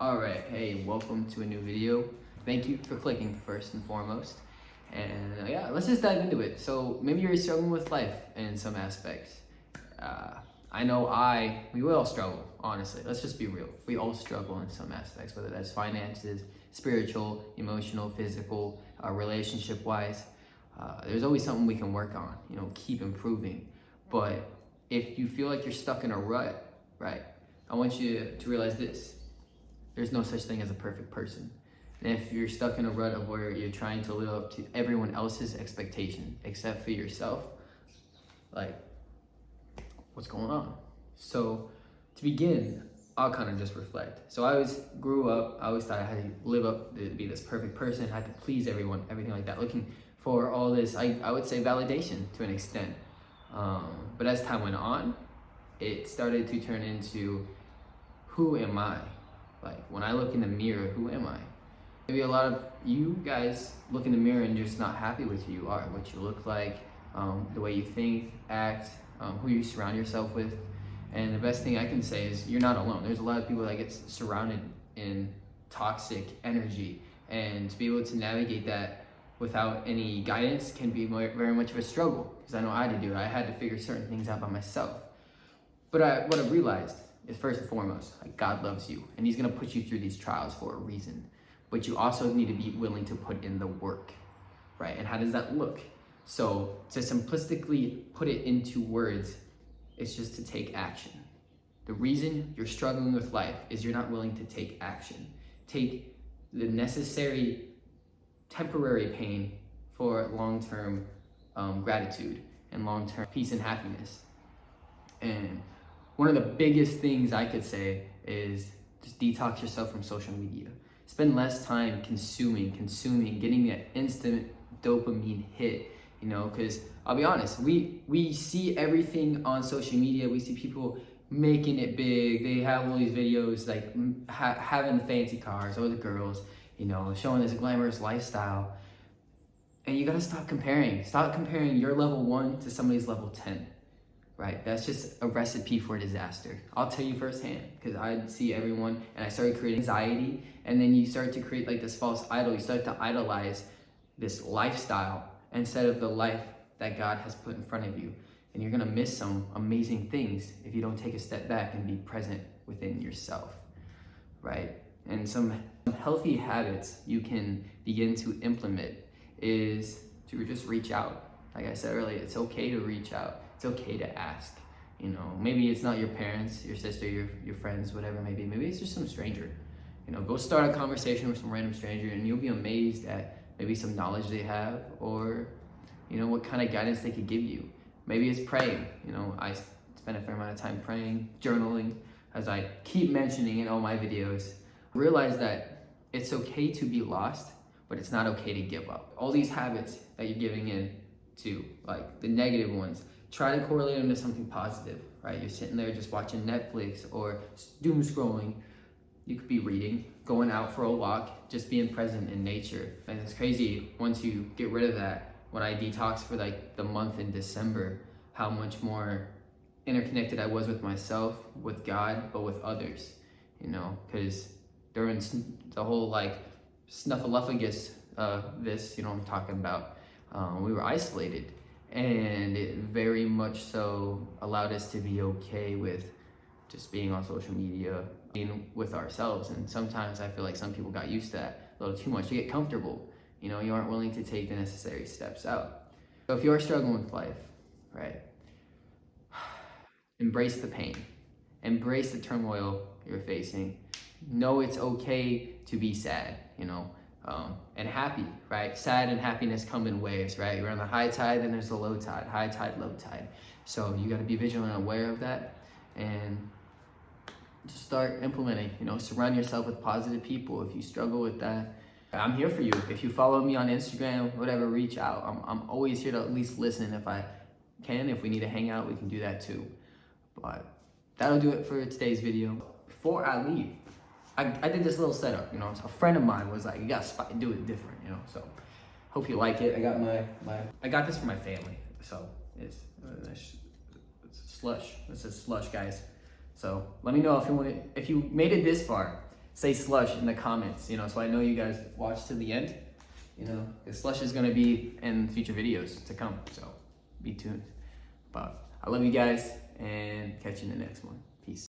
All right, hey, welcome to a new video. Thank you for clicking first and foremost. And yeah, let's just dive into it. So maybe you're struggling with life in some aspects. I know we will all struggle, honestly. Let's just be real. We all struggle in some aspects, whether that's finances, spiritual, emotional, physical, relationship-wise. There's always something we can work on, keep improving. But if you feel like you're stuck in a rut, right, I want you to realize this. There's no such thing as a perfect person. And if you're stuck in a rut of where you're trying to live up to everyone else's expectation except for yourself, like, what's going on? So to begin, I'll kind of just reflect. So I always grew up, I always thought I had to live up to be this perfect person, I had to please everyone, everything like that, looking for all this, I would say validation to an extent. But as time went on, it started to turn into, who am I? Like, when I look in the mirror, who am I? Maybe a lot of you guys look in the mirror and you're just not happy with who you are, what you look like, the way you think, act, who you surround yourself with. And the best thing I can say is you're not alone. There's a lot of people that get surrounded in toxic energy, and to be able to navigate that without any guidance can be very much of a struggle, because I know I had to do it. I had to figure certain things out by myself. But what I realized is, first and foremost, like, God loves you, and he's gonna put you through these trials for a reason. But you also need to be willing to put in the work, right? And how does that look? So to simplistically put it into words, it's just to take action. The reason you're struggling with life is you're not willing to take action. Take the necessary temporary pain for long-term gratitude and long-term peace and happiness. And one of the biggest things I could say is just detox yourself from social media. Spend less time consuming, getting that instant dopamine hit, because I'll be honest, we see everything on social media. We see people making it big. They have all these videos like having the fancy cars, or the girls, showing this glamorous lifestyle. And you gotta stop comparing. Stop comparing your level 1 to somebody's level 10. Right, that's just a recipe for disaster. I'll tell you firsthand, because I see everyone and I started creating anxiety, and then you start to create like this false idol. You start to idolize this lifestyle instead of the life that God has put in front of you. And you're gonna miss some amazing things if you don't take a step back and be present within yourself, right? And some healthy habits you can begin to implement is to just reach out. Like I said earlier, it's okay to reach out. It's okay to ask. Maybe it's not your parents, your sister, your friends, whatever it may be. Maybe it's just some stranger. Go start a conversation with some random stranger, and you'll be amazed at maybe some knowledge they have, or what kind of guidance they could give you. Maybe it's praying. I spend a fair amount of time praying, journaling, as I keep mentioning in all my videos. Realize that it's okay to be lost, but it's not okay to give up. All these habits that you're giving in to, like the negative ones, try to correlate them to something positive, right? You're sitting there just watching Netflix or doom scrolling. You could be reading, going out for a walk, just being present in nature. And it's crazy, once you get rid of that, when I detoxed for like the month in December, how much more interconnected I was with myself, with God, but with others, because during the whole like snuffleupagus, I'm talking about, we were isolated. And it very much so allowed us to be okay with just being on social media, being with ourselves. And sometimes I feel like some people got used to that a little too much. You get comfortable, you aren't willing to take the necessary steps out. So if you are struggling with life, right, embrace the pain, embrace the turmoil you're facing. Know it's okay to be sad, and happy, right? Sad and happiness come in waves, right? You're on the high tide, then there's the low tide, high tide, low tide. So you got to be vigilant and aware of that, and just start implementing, surround yourself with positive people. If you struggle with that, I'm here for you. If you follow me on Instagram, whatever, reach out. I'm always here to at least listen if I can. If we need to hang out, we can do that too. But that'll do it for today's video. Before I leave, I did this little setup, a friend of mine was like, you gotta do it different, so hope you like it. I got I got this for my family, so it's slush. This is slush, guys. So let me know if you made it this far say slush in the comments, you know, so I know you guys watch to the end. You know, the slush is gonna be in future videos to come, so be tuned. But I love you guys, and catch you in the next one.